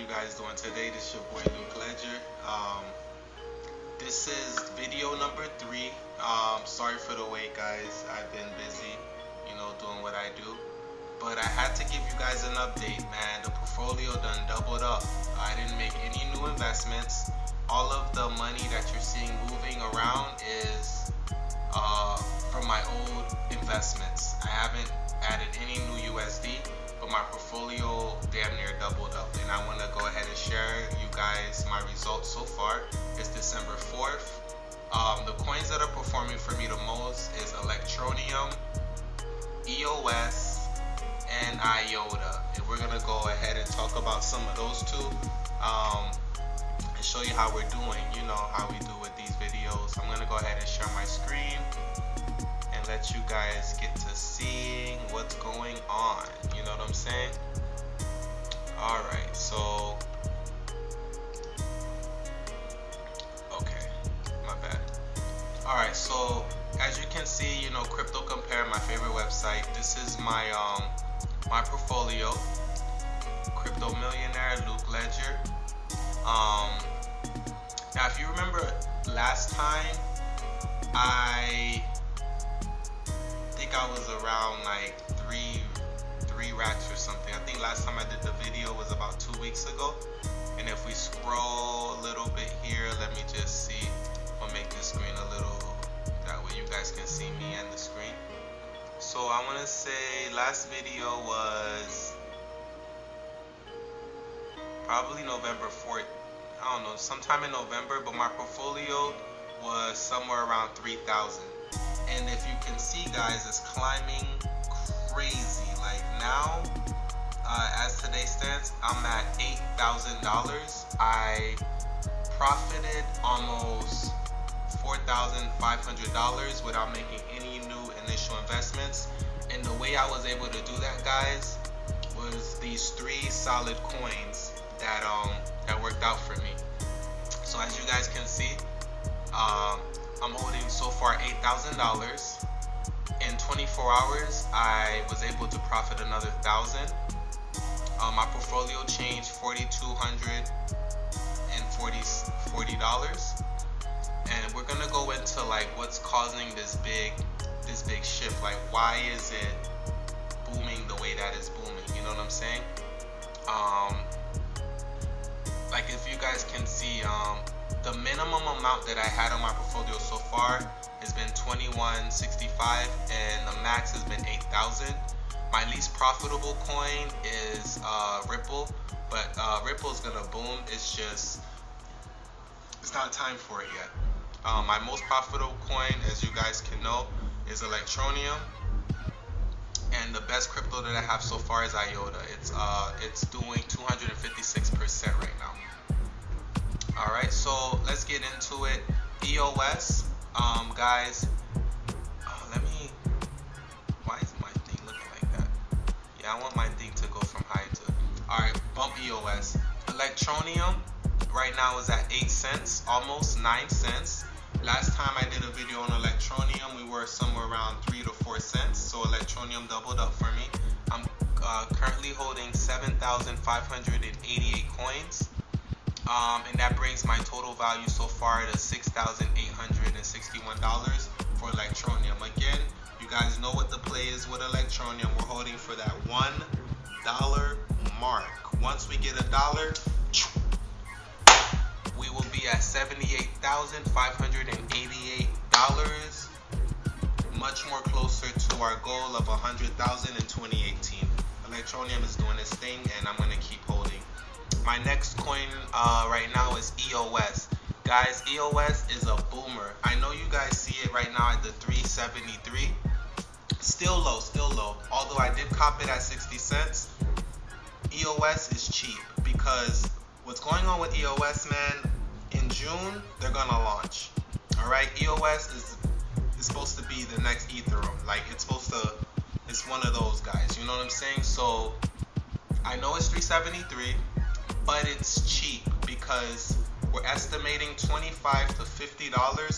you guys doing today? This is your boy Luke Ledger. This is video number 3. Sorry for the wait, guys. I've been busy, doing what I do. But I had to give you guys an update, man. The portfolio done doubled up. I didn't make any new investments. All of the money that you're seeing moving around is from my old investments. I haven't added any new USD, but my portfolio damn near doubled up, and I want to go ahead and share you guys my results so far. It's December 4th. The coins that are performing for me the most is Electroneum, EOS, and IOTA, and we're gonna go ahead and talk about some of those two and show you how we're doing. You know how we do with these videos. I'm gonna go ahead and share my screen and let you guys get to seeing what's going on. You know what I'm saying? Alright, so okay, my bad. Alright, so as you can see, Crypto Compare, my favorite website. This is my my portfolio. Crypto Millionaire, Luke Ledger. Now if you remember last time, I think I was around like three racks or something. I think last time I did the video was about 2 weeks ago. And if we scroll a little bit here, let me just see. I'll make this screen a little, that way you guys can see me and the screen. So I want to say last video was probably November 4th. I don't know, sometime in November, but my portfolio was somewhere around 3,000. And if you can see, guys, it's climbing crazy. Like now, as today stands, I'm at $8,000. I profited almost $4,500 without making any new initial investments. And the way I was able to do that, guys, was these 3 solid coins that worked out for me. So as you guys can see, I'm holding so far $8,000. In 24 hours, I was able to profit another $1,000. My portfolio changed $4,240. And we're gonna go into like what's causing this big shift. Like, why is it booming the way that it's booming? You know what I'm saying? Like if you guys can see, the minimum amount that I had on my portfolio so far has been $21.65, and the max has been $8,000. My least profitable coin is Ripple, but Ripple is gonna boom. It's not time for it yet. My most profitable coin, as you guys can know, is Electroneum, and the best crypto that I have so far is IOTA. It's doing 256% right now. Alright, so let's get into it. EOS, guys, why is my thing looking like that? Yeah, I want my thing to go from high to, alright, bump EOS. Electroneum right now is at 8 cents, almost 9 cents. Last time I did a video on Electroneum, we were somewhere around 3 to 4 cents, so Electroneum doubled up for me. I'm currently holding 7,588 coins. And that brings my total value so far to $6,861 for Electroneum. Again, you guys know what the play is with Electroneum. We're holding for that $1 mark. Once we get $1, we will be at $78,588, much more closer to our goal of $100,000 in 2018. Electroneum is doing its thing, and I'm gonna keep holding. My next coin right now is EOS. Guys, EOS is a boomer. I know you guys see it right now at the 373. Still low. Although I did cop it at 60 cents. EOS is cheap because what's going on with EOS, man, in June, they're gonna launch. Alright, EOS is supposed to be the next Ethereum. Like, it's one of those guys, you know what I'm saying? So, I know it's 373. But it's cheap because we're estimating $25 to $50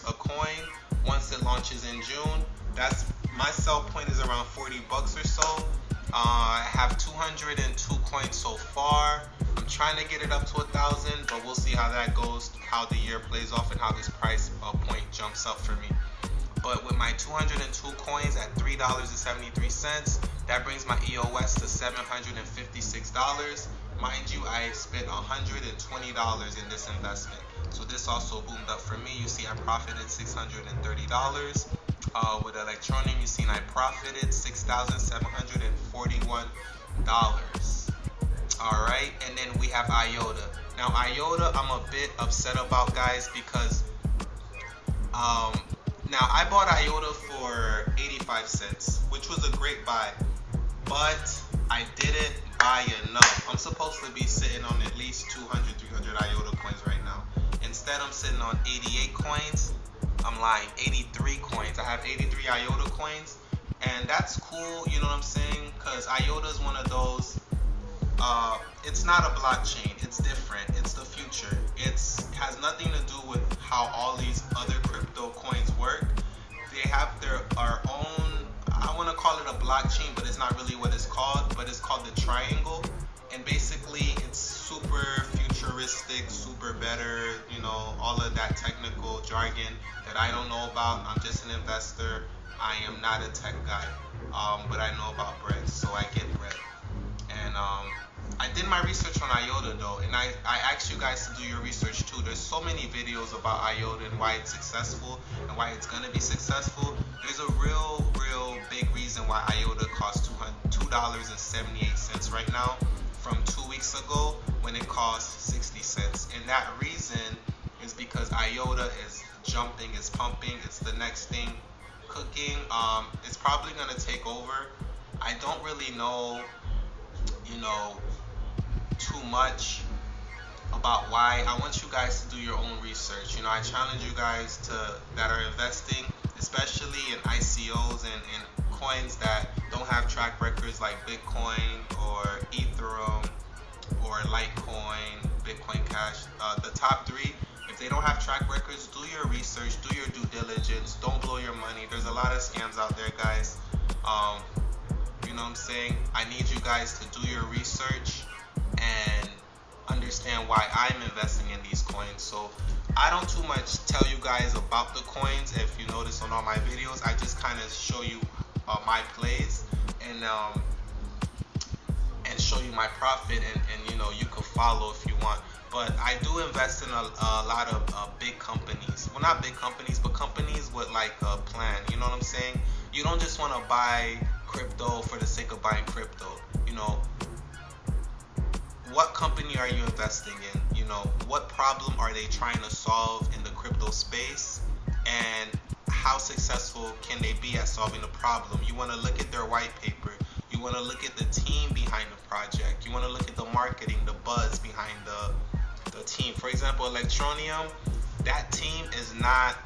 a coin once it launches in June. That's my sell point is around $40 or so. I have 202 coins so far. I'm trying to get it up to 1,000, but we'll see how that goes, how the year plays off, and how this price point jumps up for me. But with my 202 coins at $3.73, that brings my EOS to $756. Mind you, I spent $120 in this investment. So this also boomed up for me. You see I profited $630. With Electroneum, you see I profited $6,741. Alright, and then we have IOTA. Now IOTA, I'm a bit upset about, guys, because now I bought IOTA for 85 cents, which was a great buy, but I didn't buy enough. I'm supposed to be sitting on at least 200, 300 IOTA coins right now. Instead, I'm sitting on 88 coins. I'm lying, 83 coins. I have 83 IOTA coins, and that's cool, you know what I'm saying? Because IOTA is one of those, it's not a blockchain, it's different, it's the future. It has nothing to do with how all these other crypto coins work. They have our own, I want to call it a blockchain, but it's not really what it's called, but it's called the Triangle. And basically it's super futuristic, super better, you know, all of that technical jargon that I don't know about. I'm just an investor. I am not a tech guy, but I know about bread, so I get bread. And I did my research on IOTA though, and I asked you guys to do your research too. There's so many videos about IOTA and why it's successful and why it's gonna be successful. There's a real big reason why IOTA costs $2.78 right now, from 2 weeks ago when it cost 60 cents. And that reason is because IOTA is jumping, is pumping, it's the next thing cooking. It's probably gonna take over. I don't really know, you know, too much about why. I want you guys to do your own research. You know, I challenge you guys that are investing, especially in ICOs and coins that don't have track records like Bitcoin or Ethereum or Litecoin, Bitcoin Cash. The top three, if they don't have track records, do your research, do your due diligence, don't blow your money. There's a lot of scams out there, guys. You know what I'm saying? I need you guys to do your research and understand why I'm investing in these coins. So I don't too much tell you guys about the coins. If you notice on all my videos, I just kind of show you my plays and show you my profit, and you know, you could follow if you want. But I do invest in a lot of big companies. Well, not big companies, but companies with like a plan. You know what I'm saying? You don't just want to buy crypto for the sake of buying crypto. You know, what company are you investing in? You know, what problem are they trying to solve in the crypto space, and how successful can they be at solving the problem? You want to look at their white paper. You want to look at the team behind the project. You want to look at the marketing, the buzz behind the team. For example, Electroneum, that team is not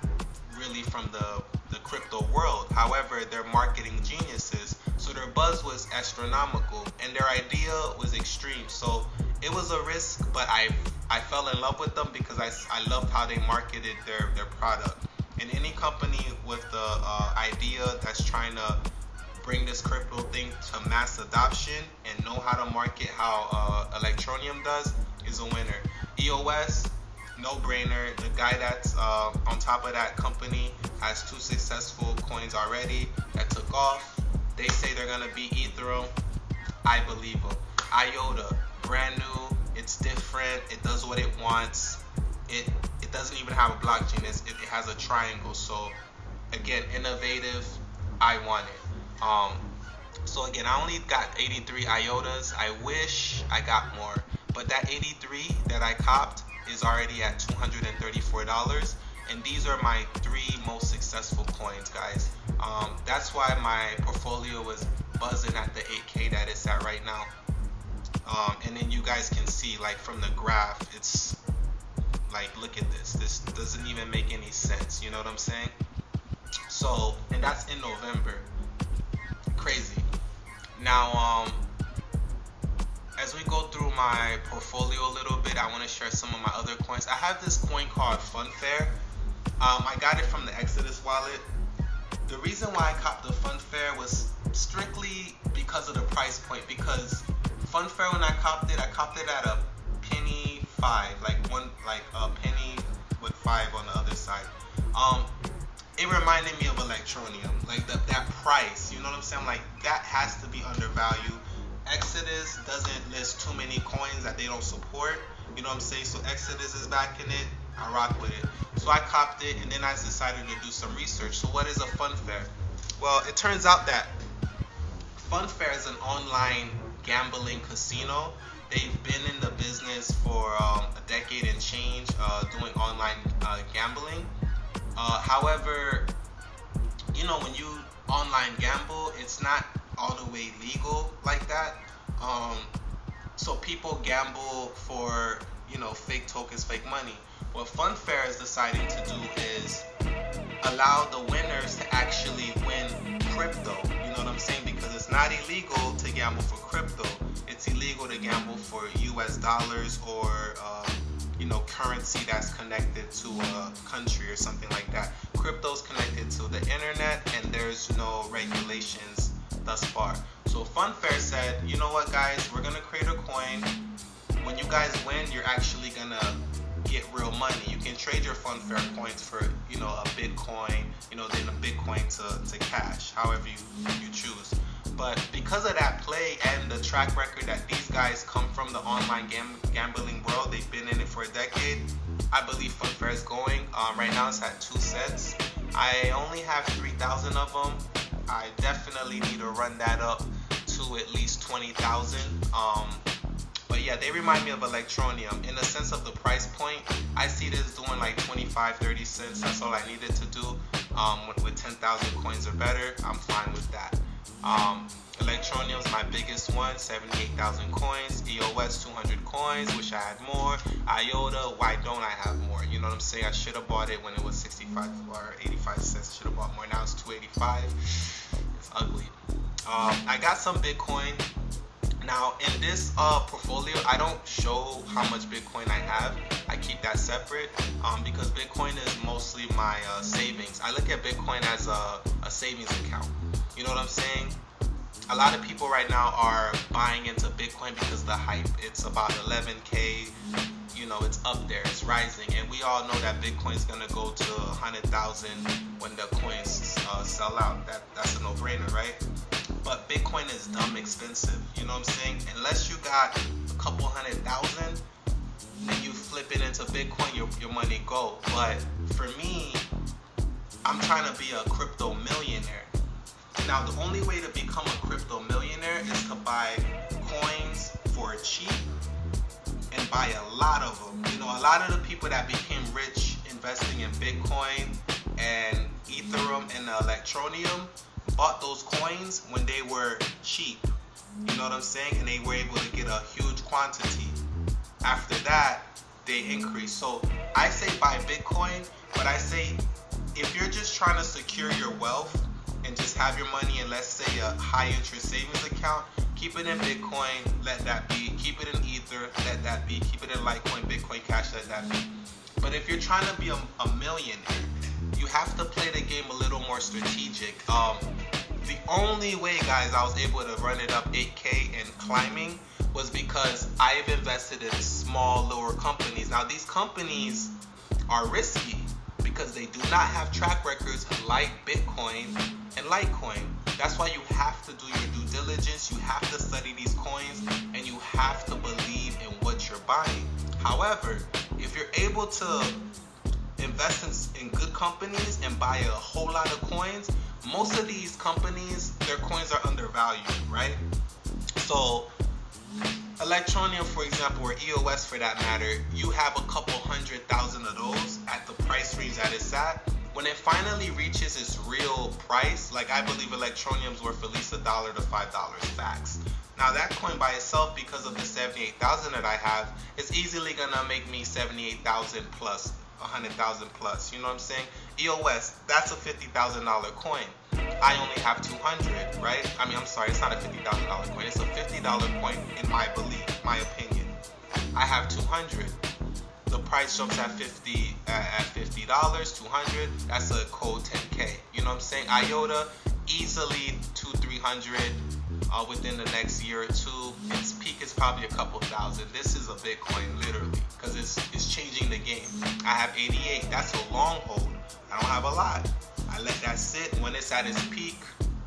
really from the crypto world. However, they're marketing geniuses, so their buzz was astronomical and their idea was extreme. So it was a risk, but I fell in love with them because I loved how they marketed their product. And any company with the idea that's trying to bring this crypto thing to mass adoption and know how to market how Electroneum does is a winner. EOS, no brainer. The guy that's on top of that company has 2 successful coins already that took off. They say they're gonna be Ethereum. I believe them. IOTA, brand new. It's different. It does what it wants. It doesn't even have a blockchain. It has a triangle. So again, innovative. I want it. So again, I only got 83 IOTAs. I wish I got more, but that 83 that I copped is already at $234, and these are my 3 most successful coins, guys. That's why my portfolio was buzzing at the 8K that it's at right now. And then you guys can see, like, from the graph, it's like, look at this. This doesn't even make any sense. You know what I'm saying? So, and that's in November. Crazy. Now, as we go through my portfolio a little bit, I want to share some of my other coins. I have this coin called Funfair. I got it from the Exodus wallet. The reason why I copped the Funfair was strictly because of the price point. Because Funfair, when I copped it at a penny 5, like a penny with 5 on the other side. It reminded me of Electroneum, like that price. You know what I'm saying? Like, that has to be undervalued. Exodus doesn't list too many coins that they don't support. You know what I'm saying? So Exodus is backing it. I rock with it. So I copped it, and then I decided to do some research. So what is a Funfair? Well, it turns out that Funfair is an online gambling casino. They've been in the business for a decade and change, doing online gambling. However, you know, when you online gamble, it's not all the way legal like that. So people gamble for, you know, fake tokens, fake money. What Funfair is deciding to do is allow the winners to actually win crypto. You know what I'm saying? Because it's not illegal to gamble for crypto. It's illegal to gamble for US dollars or you know, currency that's connected to a country or something like that. Crypto's connected to the internet, and there's no regulations thus far. So Funfair said, you know what, guys, we're gonna create a coin. When you guys win, you're actually gonna get real money. You can trade your Funfair points for, you know, a Bitcoin, you know, then a Bitcoin to cash, however you choose. But because of that play and the track record that these guys come from the online gambling world, they've been in it for a decade, I believe Funfair is going. Right now it's at 2 cents. I only have 3,000 of them. I definitely need to run that up to at least 20,000. But yeah, they remind me of Electroneum in the sense of the price point. I see this doing like 25-30 cents. That's all I needed to do. With 10,000 coins or better, I'm fine with that. Electroneum is my biggest one, 78,000 coins. EOS 200 coins, wish I had more. IOTA, why don't I have more? You know what I'm saying? I should have bought it when it was 65 or 85 cents. I should have bought more. Now it's 285. It's ugly. I got some Bitcoin. Now in this portfolio, I don't show how much Bitcoin I have. I keep that separate because Bitcoin is mostly my savings. I look at Bitcoin as a savings account. You know what I'm saying? A lot of people right now are buying into Bitcoin because of the hype. It's about 11K. You know, it's up there. It's rising. And we all know that Bitcoin's going to go to 100,000 when the coins sell out. That's a no-brainer, right? But Bitcoin is dumb expensive. You know what I'm saying? Unless you got a couple 100,000 and you flip it into Bitcoin, your money go. But for me, I'm trying to be a crypto millionaire. Now, the only way to become a crypto millionaire is to buy coins for cheap and buy a lot of them. You know, a lot of the people that became rich investing in Bitcoin and Ethereum and Electroneum bought those coins when they were cheap. You know what I'm saying? And they were able to get a huge quantity. After that, they increased. So I say buy Bitcoin, but I say if you're just trying to secure your wealth and just have your money in, let's say, a high interest savings account, keep it in Bitcoin, let that be. Keep it in Ether, let that be. Keep it in Litecoin, Bitcoin Cash, let that be. But if you're trying to be a millionaire, you have to play the game a little more strategic. The only way, guys, I was able to run it up 8K and climbing was because I've invested in small, lower companies. Now, these companies are risky because they do not have track records like Bitcoin and Litecoin. That's why you have to do your due diligence. You have to study these coins, and you have to believe in what you're buying. However, if you're able to invest in good companies and buy a whole lot of coins, most of these companies, their coins are undervalued, right? So Electroneum, for example, or EOS for that matter, you have a couple 100,000 of those at the price range that it's at. When it finally reaches its real price, like I believe Electroneum's worth at least $1 to $5 facts. Now that coin by itself, because of the 78,000 that I have, is easily gonna make me 78,000 plus, 100,000 plus. You know what I'm saying? EOS, that's a $50,000 coin. I only have 200, right? I mean, I'm sorry, it's not a $50,000 coin. It's a $50 coin in my belief, my opinion. I have 200. The price jumps at $50, $200. That's a cold 10K. You know what I'm saying? IOTA, easily 200-300 within the next year or two. Its peak is probably a couple thousand. This is a Bitcoin, literally, because it's changing the game. I have 88. That's a long hold. I don't have a lot. I let that sit. When it's at its peak,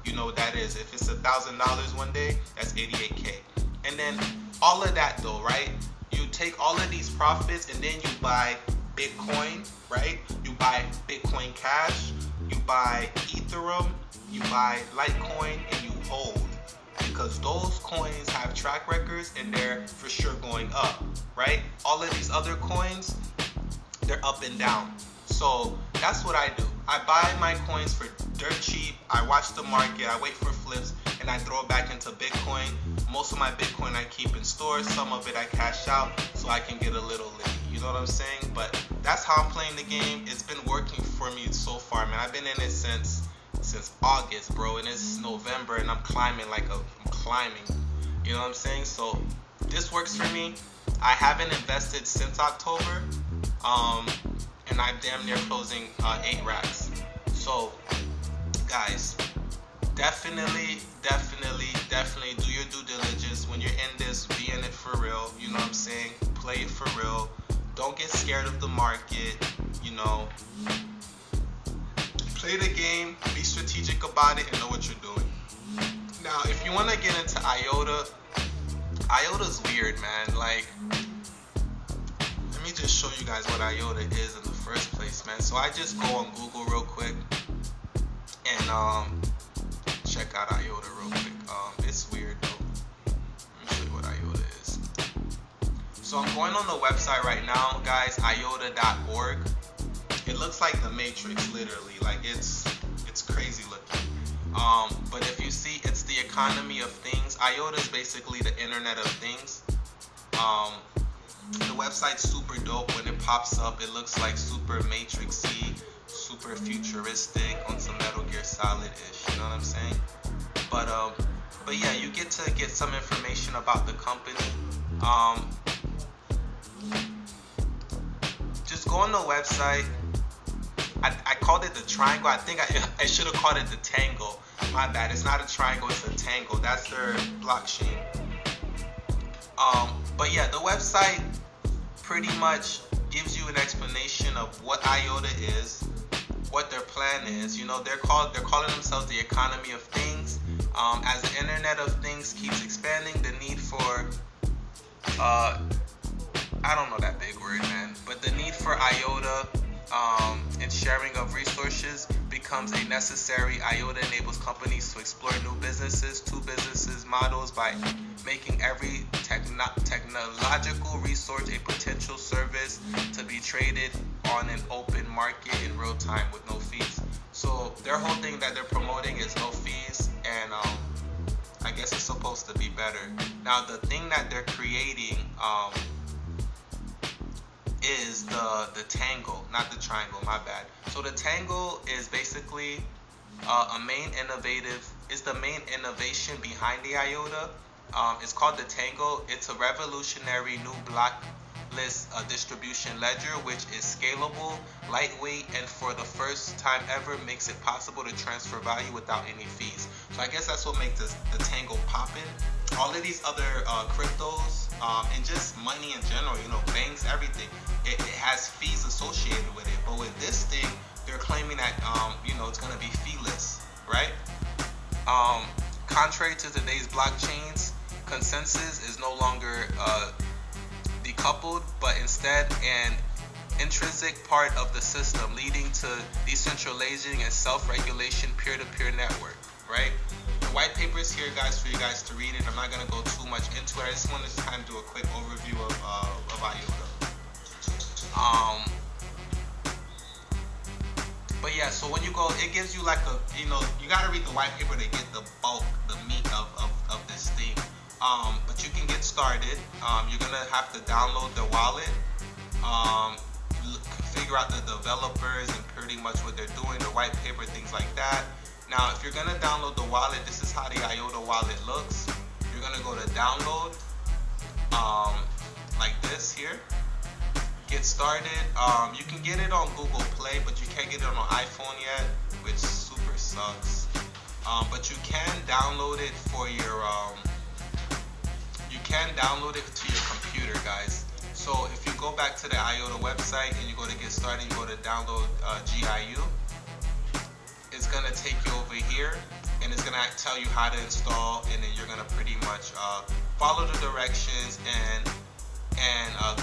you know what that is. If it's $1,000 one day, that's 88K. And then all of that though, right? You take all of these profits and then you buy Bitcoin, right? You buy Bitcoin Cash, you buy Ethereum, you buy Litecoin, and you hold. Because those coins have track records and they're for sure going up, right? All of these other coins, they're up and down. So that's what I do. I buy my coins for dirt cheap. I watch the market, I wait for flips, and I throw it back into Bitcoin. Most of my Bitcoin I keep in stores. Some of it I cash out so I can get a little litty. You know what I'm saying? But that's how I'm playing the game. It's been working for me so far, man. I've been in it since August, bro, and it's November, and I'm climbing. You know what I'm saying? So this works for me. I haven't invested since October, and I'm damn near closing 8 racks. So, guys, definitely do your due diligence. When you're in this, be in it for real. You know what I'm saying? Play it for real. Don't get scared of the market. You know, play the game, be strategic about it, and know what you're doing. Now, if you want to get into IOTA's weird, man. Like, let me just show you guys what IOTA is in the first place, man. So I just go on Google real quick and check out IOTA real quick. It's weird though. Let me show you what IOTA is. So I'm going on the website right now, guys. IOTA.org. It looks like the Matrix, literally. Like it's crazy looking. But if you see, it's the economy of things. IOTA is basically the Internet of Things. The website's super dope. When it pops up, it looks like super Matrixy, super futuristic, on some Metal Gear Solid-ish. You know what I'm saying? But yeah, you get to get some information about the company. Just go on the website. I called it the triangle. I think I should have called it the tangle. My bad. It's not a triangle, it's a tangle. That's their blockchain. But yeah, the website pretty much gives you an explanation of what IOTA is, what their plan is. You know, they're calling themselves the economy of things. As the Internet of Things keeps expanding, the need for I don't know that big word, man, but the need for IOTA and sharing of resources becomes a necessary. IOTA enables companies to explore new businesses, models by making every technological resource a potential service to be traded on an open market in real time with no fees. So their whole thing that they're promoting is no fees, and I guess it's supposed to be better. Now the thing that they're creating is the tangle, not the triangle, my bad. So the tangle is basically the main innovation behind the IOTA. It's called the tangle. It's a revolutionary new blockless distribution ledger, which is scalable, lightweight, and for the first time ever makes it possible to transfer value without any fees. So I guess that's what makes the tangle poppin'. All of these other cryptos and just money in general, you know, banks, everything, it has fees associated with it. But with this thing, they're claiming that you know, it's gonna be feeless, right? Contrary to today's blockchains, consensus is no longer decoupled, but instead an intrinsic part of the system, leading to decentralization and self-regulation peer-to-peer network, right? The white paper is here, guys, for you guys to read it. I'm not going to go too much into it. I just wanted to kind of do a quick overview of IOTA. But yeah, so when you go, it gives you like a, you know, you got to read the white paper to get the bulk, the meat of this thing. But you can get started. You're going to have to download the wallet, figure out the developers and pretty much what they're doing, the white paper, things like that. Now, if you're going to download the wallet, this is how the IOTA wallet looks. You're going to go to download, like this here. Get started. You can get it on Google Play, but you can't get it on iPhone yet, which super sucks. But you can download it for your you can download it to your computer, guys. So if you go back to the IOTA website and you go to get started, you go to download GIU. It's gonna take you over here, and it's gonna tell you how to install, and then you're gonna pretty much follow the directions and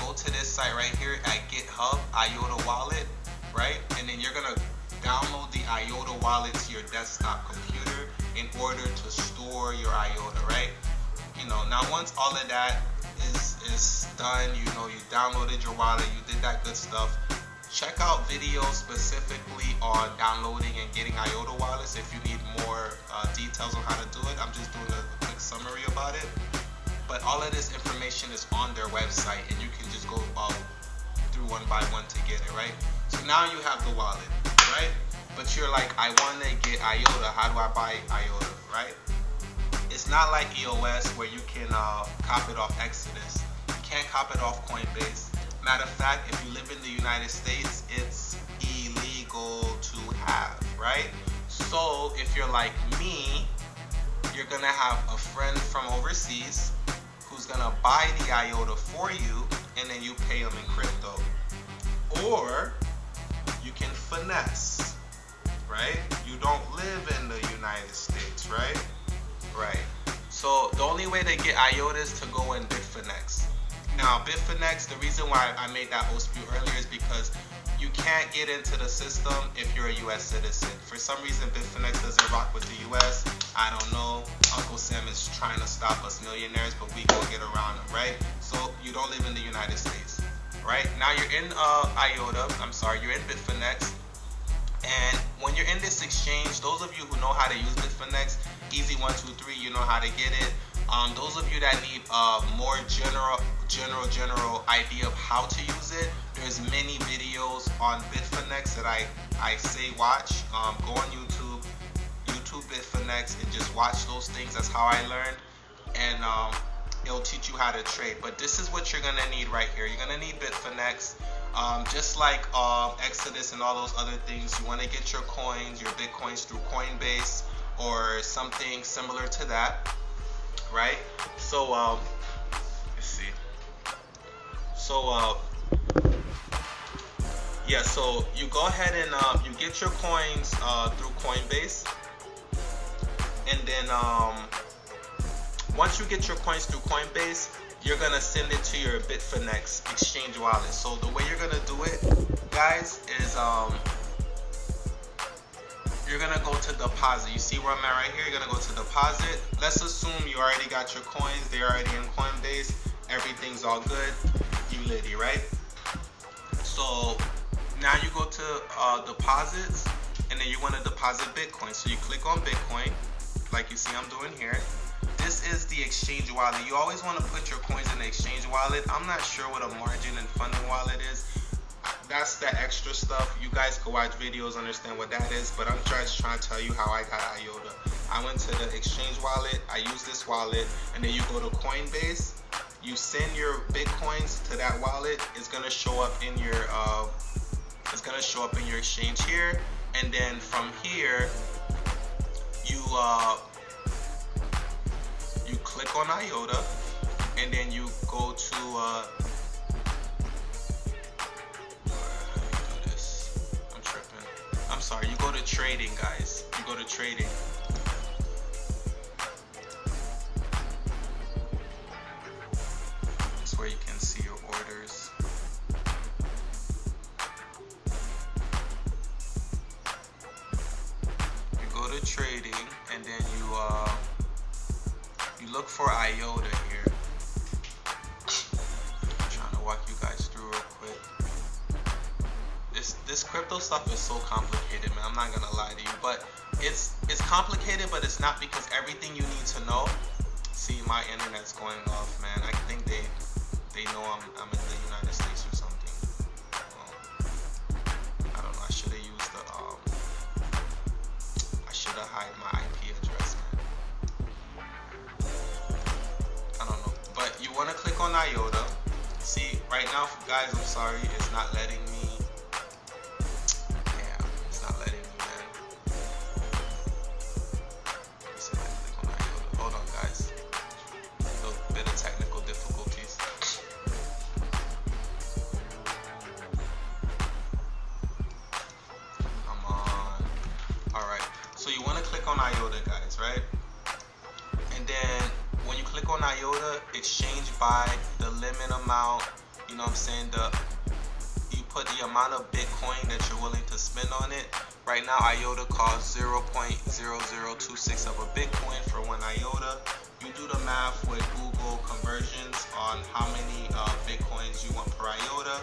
go to this site right here at GitHub IOTA Wallet, right? And then you're gonna download the IOTA wallet to your desktop computer in order to store your IOTA, right? You know, now once all of that is done, you know, you downloaded your wallet, you did that good stuff. Check out videos specifically on downloading and getting IOTA wallets if you need more details on how to do it. I'm just doing a quick summary about it. But all of this information is on their website, and you can just go through one by one to get it, right? So now you have the wallet, right? But you're like, I want to get IOTA. How do I buy IOTA, right? It's not like EOS where you can cop it off Exodus. You can't cop it off Coinbase. Matter of fact, if you live in the United States, it's illegal to have, right? So if you're like me, you're gonna have a friend from overseas who's gonna buy the IOTA for you, and then you pay them in crypto. Or you can finesse, right? You don't live in the United States, right? Right. So the only way to get IOTA is to go in Bitfinex. Now, Bitfinex, the reason why I made that whole spew earlier is because you can't get into the system if you're a U.S. citizen. For some reason, Bitfinex doesn't rock with the U.S. I don't know. Uncle Sam is trying to stop us millionaires, but we gonna get around them, right? So you don't live in the United States, right? Now you're in you're in Bitfinex. And when you're in this exchange, those of you who know how to use Bitfinex, easy 1, 2, 3, you know how to get it. Those of you that need more general idea of how to use it, there's many videos on Bitfinex that I say watch. Go on YouTube Bitfinex, and just watch those things. That's how I learned, and it'll teach you how to trade. But this is what you're gonna need right here. You're gonna need Bitfinex. Just like Exodus and all those other things, you want to get your coins, your Bitcoins through Coinbase or something similar to that, right? So let's see. So yeah, so you go ahead and you get your coins through Coinbase, and then once you get your coins through Coinbase, you're gonna send it to your Bitfinex exchange wallet. So the way you're gonna do it, guys, is you're gonna go to deposit. You see where I'm at right here? You're gonna go to deposit. Let's assume you already got your coins. They're already in Coinbase. Everything's all good. You litty, right? So now you go to deposits, and then you want to deposit Bitcoin. So you click on Bitcoin, like you see I'm doing here. This is the exchange wallet. You always want to put your coins in the exchange wallet. I'm not sure what a margin and funding wallet is. That's the extra stuff. You guys can watch videos, understand what that is, but I'm just trying to tell you how I got IOTA. I went to the exchange wallet, I use this wallet, and then you go to Coinbase. You send your Bitcoins to that wallet. It's gonna show up in your exchange here, and then from here you click on IOTA, and then you go to how do you do this? I'm tripping. I'm sorry. You go to trading, guys. You go to trading. That's where you can see your orders. You go to trading, and then you look for IOTA here. I'm trying to walk you guys through real quick. This crypto stuff is so complicated, man. I'm not gonna lie to you, but it's complicated, but it's not, because everything you need to know. See, my internet's going off, man. I think they know I'm in the United States or something. I don't know. I should have used the I should have hide my IP address, man. I don't know, but you want to click on IOTA. See, right now, guys, I'm sorry, it's not letting me. Damn, it's not letting me, man. on IOTA, guys, right? And then when you click on IOTA, exchange by the limit amount, you know what I'm saying, you put the amount of Bitcoin that you're willing to spend on it. Right now, IOTA costs 0.0026 of a Bitcoin for 1 IOTA. You do the math with Google conversions on how many Bitcoins you want per IOTA,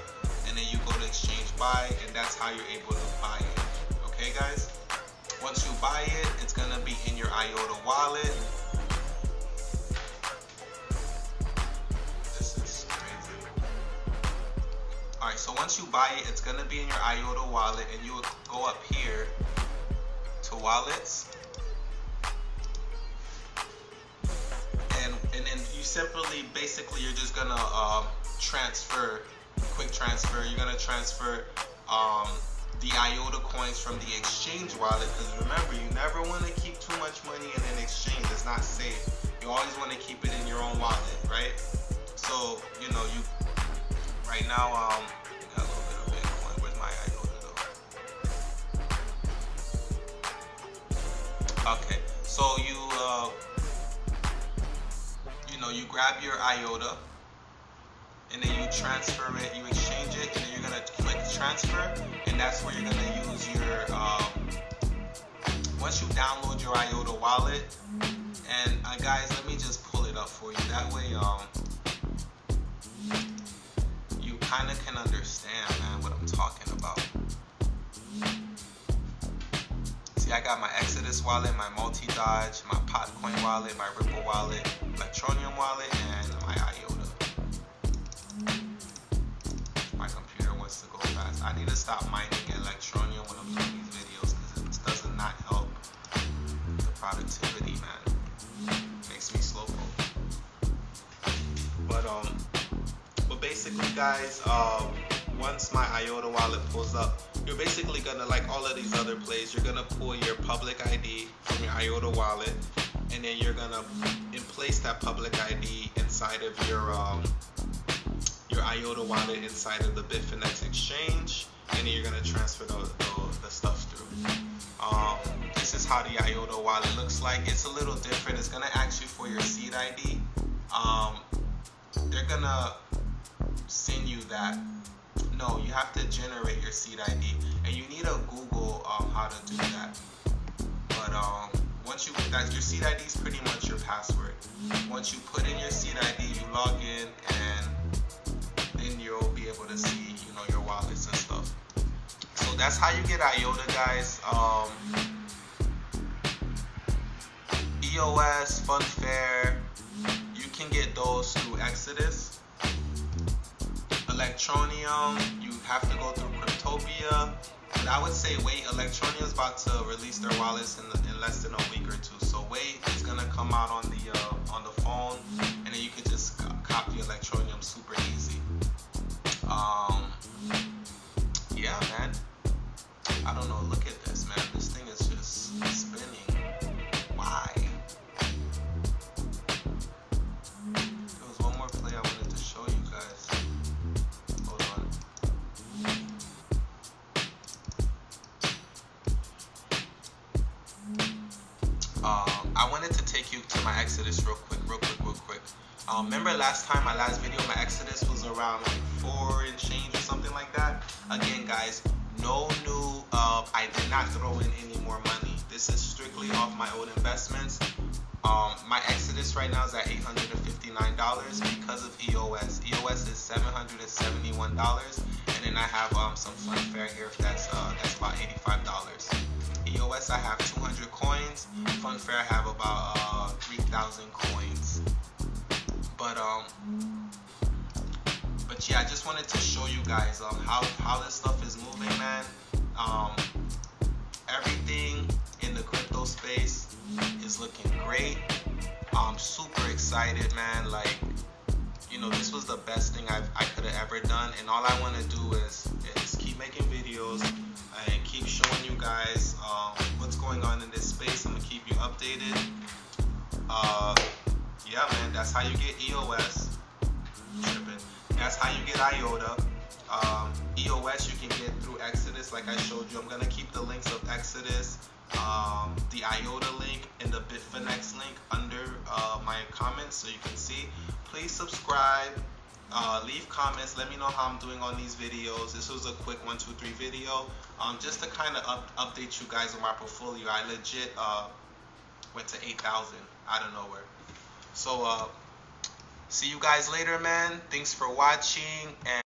and then you go to exchange buy, and that's how you're able to buy it. Okay, guys? Once you buy it, it's gonna be in your IOTA wallet. This is crazy. Alright, so once you buy it, it's gonna be in your IOTA wallet, and you will go up here to wallets. And then you simply, basically, you're just gonna transfer, quick transfer. You're gonna transfer the IOTA coins from the exchange wallet, because remember, you never want to keep too much money in an exchange. It's not safe. You always want to keep it in your own wallet, right? So, you know, you right now, you got a little bit of Bitcoin. Where's my IOTA though? Okay, so you grab your IOTA, and then you transfer it, you exchange it, and then you're gonna click transfer, and that's where you're gonna use your, once you download your IOTA wallet, and guys, let me just pull it up for you, that way, you kind of can understand, man, what I'm talking about. See, I got my Exodus wallet, my Multi-Dodge, my Potcoin wallet, my Ripple wallet, Electroneum wallet, and my IOTA. My computer wants to go fast. I need to stop mining Electroneum when I'm doing these videos, because it does not help the productivity, man. It makes me slow. But basically, guys, once my IOTA wallet pulls up, you're basically gonna, like all of these other plays, you're gonna pull your public ID from your IOTA wallet, and then you're gonna place that public ID inside of your IOTA wallet inside of the Bitfinex exchange, and then you're gonna transfer the stuff through. This is how the IOTA wallet looks like. It's a little different. It's gonna ask you for your seed ID. They're gonna send you that. No, you have to generate your seed ID, and you need to Google how to do that. But once you put that, your seed ID is pretty much your password. Once you put in your seed ID, you log in, and then you'll be able to see, you know, your wallets and stuff. So that's how you get IOTA, guys. EOS, Funfair, you can get those through Exodus. Electroneum, you have to go through Cryptopia. But I would say wait. Electroneum is about to release their wallets in less than a week or two. So wait, it's gonna come out on the phone, and then you can just copy Electroneum super easy. Yeah, man. I don't know. Look at this, man. This thing is just spinning. Why? There was one more play I wanted to show you guys. Hold on. I wanted to take you to my Exodus real quick. Remember last time, my last video, my Exodus was around like 4 and change or something like that. Again, guys, no new, I did not throw in any more money. This is strictly off my old investments. My Exodus right now is at $859 because of EOS. EOS is $771, and then I have some Funfair here. That's about $85. EOS I have 200 coins. Funfair I have about 3,000 coins. But yeah, I just wanted to show you guys how this stuff is moving, man. Everything in the crypto space is looking great. I'm super excited, man. Like, you know, this was the best thing I could have ever done, and all I want to do is keep making videos and keep showing you guys what's going on in this space. I'm gonna keep you updated. Yeah, man, that's how you get EOS. That's how you get IOTA. EOS you can get through Exodus, like I showed you. I'm gonna keep the links of Exodus the IOTA link and the Bitfinex link under my comments so you can see. Please subscribe, leave comments, let me know how I'm doing on these videos. This was a quick 1, 2, 3 video, just to kind of update you guys on my portfolio. I legit went to 8,000 out of nowhere. So see you guys later, man. Thanks for watching. And